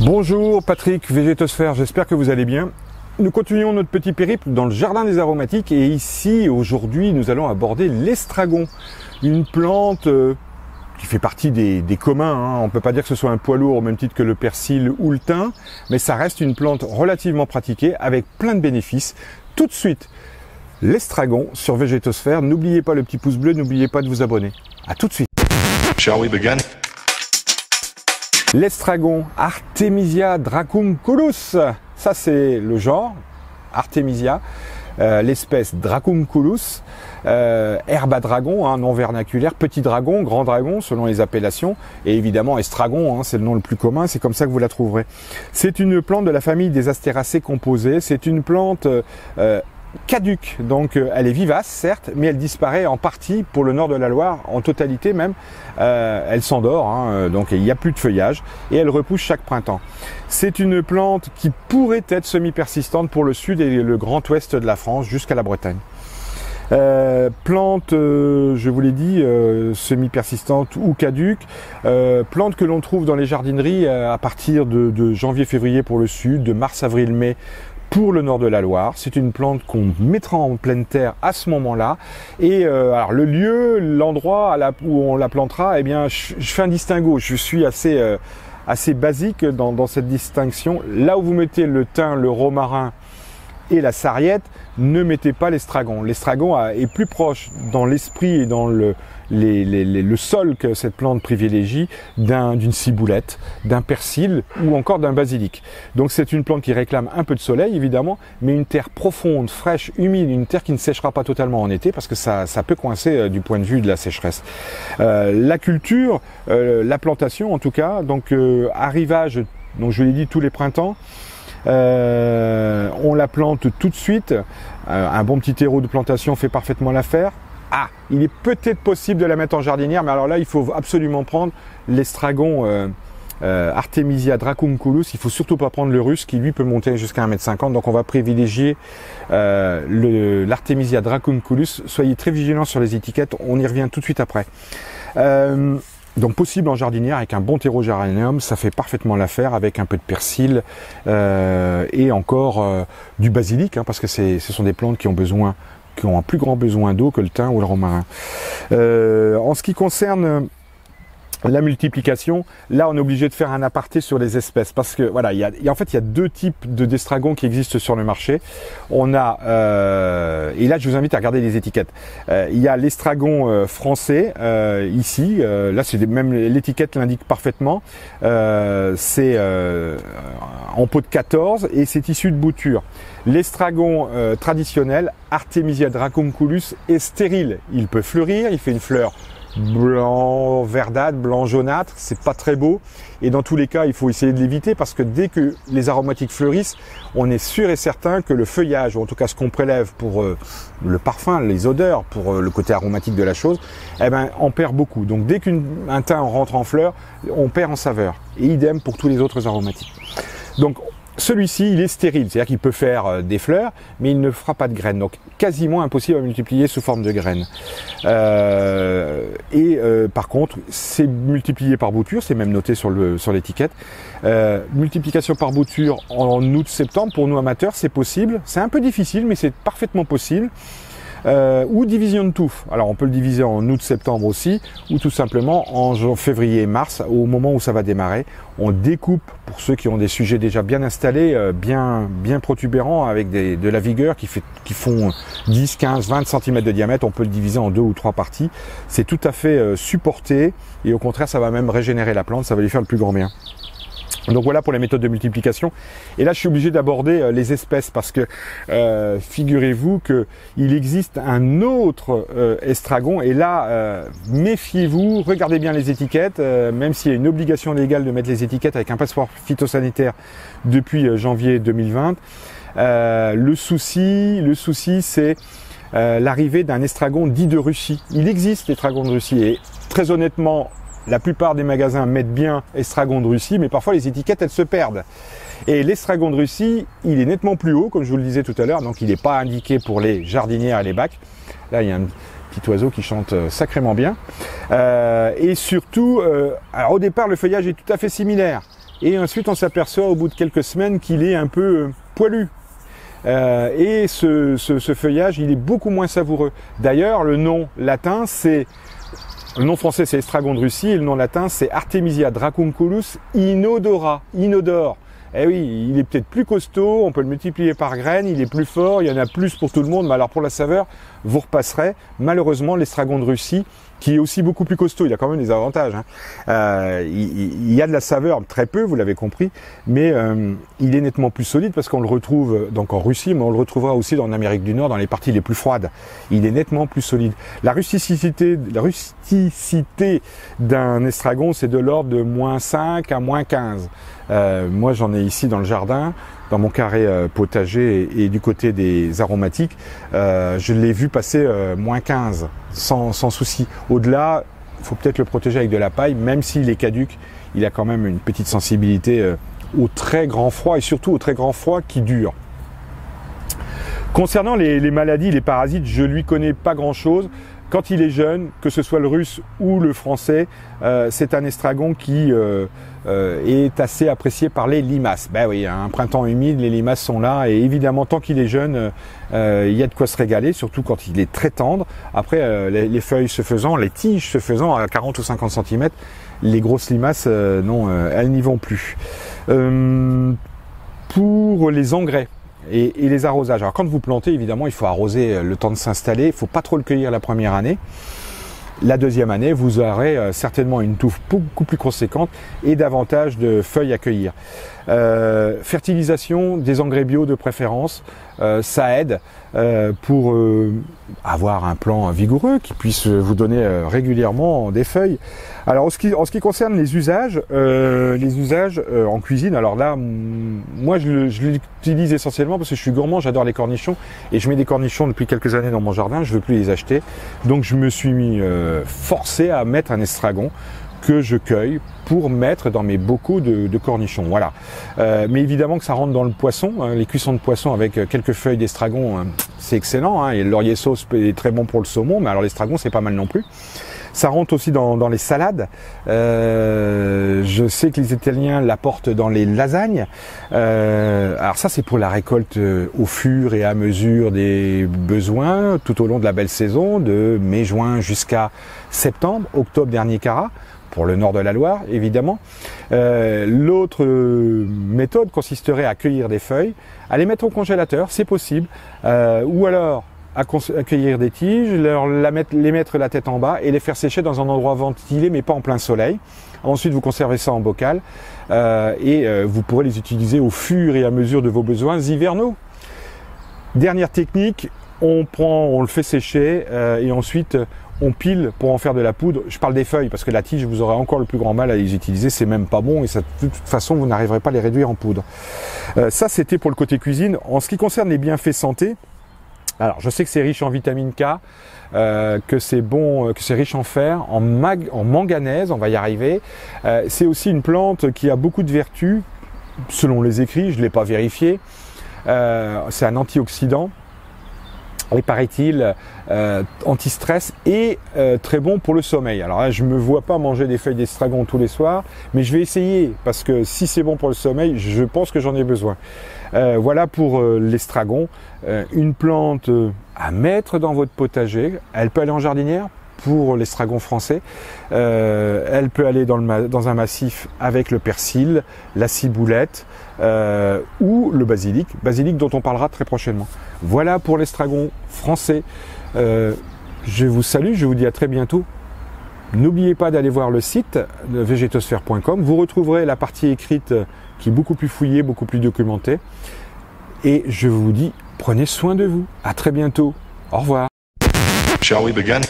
Bonjour Patrick, Végétosphère, j'espère que vous allez bien. Nous continuons notre petit périple dans le jardin des aromatiques et ici aujourd'hui nous allons aborder l'estragon, une plante qui fait partie des communs, hein. On ne peut pas dire que ce soit un poids lourd au même titre que le persil ou le thym, mais ça reste une plante relativement pratiquée avec plein de bénéfices. Tout de suite, l'estragon sur Végétosphère, n'oubliez pas le petit pouce bleu, n'oubliez pas de vous abonner. A tout de suite. Shall we begin? L'estragon, Artemisia dracunculus, ça c'est le genre, Artemisia, l'espèce dracunculus, herbe à dragon, hein, nom vernaculaire, petit dragon, grand dragon selon les appellations, et évidemment estragon, hein, c'est le nom le plus commun, c'est comme ça que vous la trouverez. C'est une plante de la famille des Astéracées composées, c'est une plante caduque, donc elle est vivace certes, mais elle disparaît en partie pour le nord de la Loire, en totalité même, elle s'endort, hein, donc il n'y a plus de feuillage et elle repousse chaque printemps. C'est une plante qui pourrait être semi-persistante pour le sud et le grand ouest de la France jusqu'à la Bretagne. Plante, je vous l'ai dit, semi-persistante ou caduque, plante que l'on trouve dans les jardineries à partir de janvier-février pour le sud, de mars-avril-mai pour le nord de la Loire. C'est une plante qu'on mettra en pleine terre à ce moment-là. Et alors le lieu, l'endroit où on la plantera, eh bien, je fais un distinguo. Je suis assez basique dans cette distinction. Là où vous mettez le thym, le romarin et la sarriette, ne mettez pas l'estragon. L'estragon est plus proche dans l'esprit et dans le sol que cette plante privilégie d'une ciboulette, d'un persil ou encore d'un basilic. Donc c'est une plante qui réclame un peu de soleil évidemment, mais une terre profonde, fraîche, humide, une terre qui ne séchera pas totalement en été parce que ça peut coincer du point de vue de la sécheresse. La culture, la plantation en tout cas, donc arrivage, donc je l'ai dit tous les printemps. On la plante tout de suite, un bon petit terreau de plantation fait parfaitement l'affaire. Ah, il est peut-être possible de la mettre en jardinière, mais alors là il faut absolument prendre l'estragon Artemisia dracunculus. Il faut surtout pas prendre le russe qui lui peut monter jusqu'à 1,50 m, donc on va privilégier l'Artemisia dracunculus. Soyez très vigilants sur les étiquettes, on y revient tout de suite après. Donc possible en jardinière avec un bon terreau géranium, ça fait parfaitement l'affaire avec un peu de persil et encore du basilic, hein, parce que ce sont des plantes qui ont un plus grand besoin d'eau que le thym ou le romarin. En ce qui concerne la multiplication, là on est obligé de faire un aparté sur les espèces parce que voilà, en fait il y a deux types d'estragon qui existent sur le marché. On a et là je vous invite à regarder les étiquettes. Il y a l'estragon français ici, là c'est même l'étiquette l'indique parfaitement. C'est en pot de 14 et c'est issu de bouture. L'estragon traditionnel, Artemisia dracunculus, est stérile. Il peut fleurir, il fait une fleur blanc verdâtre, blanc jaunâtre, c'est pas très beau et dans tous les cas il faut essayer de l'éviter parce que dès que les aromatiques fleurissent, on est sûr et certain que le feuillage, ou en tout cas ce qu'on prélève pour le parfum, les odeurs, pour le côté aromatique de la chose, eh ben on perd beaucoup. Donc dès qu'un thym rentre en fleur, on perd en saveur et idem pour tous les autres aromatiques. Donc celui-ci, il est stérile, c'est-à-dire qu'il peut faire des fleurs, mais il ne fera pas de graines. Donc, quasiment impossible à multiplier sous forme de graines. Par contre, c'est multiplié par bouture, c'est même noté sur l'étiquette. Multiplication par bouture en août-septembre, pour nous amateurs, c'est possible. C'est un peu difficile, mais c'est parfaitement possible. Ou division de touffe. Alors on peut le diviser en août-septembre aussi, ou tout simplement en février-mars, au moment où ça va démarrer. On découpe, pour ceux qui ont des sujets déjà bien installés, bien protubérants, avec de la vigueur, qui font 10, 15, 20 cm de diamètre, on peut le diviser en 2 ou 3 parties. C'est tout à fait supporté, et au contraire ça va même régénérer la plante, ça va lui faire le plus grand bien. Donc voilà pour les méthodes de multiplication. Et là je suis obligé d'aborder les espèces parce que figurez-vous qu'il existe un autre estragon et là méfiez-vous, regardez bien les étiquettes, même s'il y a une obligation légale de mettre les étiquettes avec un passeport phytosanitaire depuis janvier 2020. Le souci c'est l'arrivée d'un estragon dit de Russie. Il existe l'estragon de Russie et très honnêtement, la plupart des magasins mettent bien estragon de Russie, mais parfois les étiquettes elles se perdent. Et l'estragon de Russie, il est nettement plus haut, comme je vous le disais tout à l'heure, donc il n'est pas indiqué pour les jardinières et les bacs. Là, il y a un petit oiseau qui chante sacrément bien. Et surtout, alors au départ, le feuillage est tout à fait similaire. et ensuite on s'aperçoit au bout de quelques semaines qu'il est un peu poilu. Et ce feuillage, il est beaucoup moins savoureux. D'ailleurs, le nom latin, le nom français, c'est Estragon de Russie, et le nom latin, c'est Artemisia dracunculus inodora, inodore. Eh oui, il est peut-être plus costaud, on peut le multiplier par graines, il est plus fort, il y en a plus pour tout le monde, mais alors pour la saveur, vous repasserez. Malheureusement, l'estragon de Russie, qui est aussi beaucoup plus costaud, il a quand même des avantages. Il y a de la saveur, très peu, vous l'avez compris, mais il est nettement plus solide parce qu'on le retrouve donc en Russie, mais on le retrouvera aussi en Amérique du Nord, dans les parties les plus froides. Il est nettement plus solide. La rusticité d'un estragon, c'est de l'ordre de -5 à -15. Moi, j'en ai ici dans le jardin, dans mon carré potager et du côté des aromatiques, je l'ai vu passer -15 sans souci. Au-delà, il faut peut-être le protéger avec de la paille, même s'il est caduc, il a quand même une petite sensibilité au très grand froid et surtout au très grand froid qui dure. Concernant les maladies, les parasites, je lui connais pas grand-chose. Quand il est jeune, que ce soit le russe ou le français, c'est un estragon qui est assez apprécié par les limaces. Ben oui, un printemps humide, les limaces sont là et évidemment tant qu'il est jeune, il y a de quoi se régaler, surtout quand il est très tendre. Après, les feuilles se faisant, les tiges se faisant à 40 ou 50 cm, les grosses limaces, non, elles n'y vont plus. Pour les engrais et les arrosages. Alors quand vous plantez, évidemment, il faut arroser le temps de s'installer. Il ne faut pas trop le cueillir la première année. La deuxième année, vous aurez certainement une touffe beaucoup plus conséquente et davantage de feuilles à cueillir. Fertilisation, des engrais bio de préférence, ça aide pour avoir un plant vigoureux qui puisse vous donner régulièrement des feuilles. Alors en ce qui concerne les usages en cuisine, alors là, moi je l'utilise essentiellement parce que je suis gourmand, j'adore les cornichons et je mets des cornichons depuis quelques années dans mon jardin, je ne veux plus les acheter. Donc je me suis mis forcé à mettre un estragon que je cueille pour mettre dans mes bocaux de cornichons. Voilà. Mais évidemment que ça rentre dans le poisson, hein, les cuissons de poisson avec quelques feuilles d'estragon, c'est excellent. Hein, et le laurier sauce est très bon pour le saumon, mais alors l'estragon c'est pas mal non plus. Ça rentre aussi dans les salades. Je sais que les Italiens l'apportent dans les lasagnes. Alors ça c'est pour la récolte au fur et à mesure des besoins, tout au long de la belle saison, de mai-juin jusqu'à septembre, octobre dernier carat, pour le nord de la Loire évidemment. L'autre méthode consisterait à cueillir des feuilles, à les mettre au congélateur, c'est possible, ou alors à cueillir des tiges, les mettre la tête en bas et les faire sécher dans un endroit ventilé mais pas en plein soleil. Ensuite vous conservez ça en bocal et vous pourrez les utiliser au fur et à mesure de vos besoins hivernaux. Dernière technique, on le fait sécher et ensuite on pile pour en faire de la poudre. Je parle des feuilles parce que la tige, vous aurez encore le plus grand mal à les utiliser, c'est même pas bon et ça, de toute façon vous n'arriverez pas à les réduire en poudre. Ça c'était pour le côté cuisine. En ce qui concerne les bienfaits santé, alors je sais que c'est riche en vitamine K, que c'est bon, que c'est riche en fer, en manganèse, on va y arriver. C'est aussi une plante qui a beaucoup de vertus, selon les écrits, je ne l'ai pas vérifié. C'est un antioxydant. Et paraît-il, anti-stress et très bon pour le sommeil. Alors là, je me vois pas manger des feuilles d'estragon tous les soirs, mais je vais essayer, parce que si c'est bon pour le sommeil, je pense que j'en ai besoin. Voilà pour l'estragon, une plante à mettre dans votre potager. Elle peut aller en jardinière pour l'estragon français. Elle peut aller dans un massif avec le persil, la ciboulette ou le basilic dont on parlera très prochainement. Voilà pour l'estragon français. Je vous salue, je vous dis à très bientôt. N'oubliez pas d'aller voir le site vegetosphère.com. Vous retrouverez la partie écrite qui est beaucoup plus fouillée, beaucoup plus documentée. Et je vous dis, prenez soin de vous. À très bientôt. Au revoir. Shall we begin?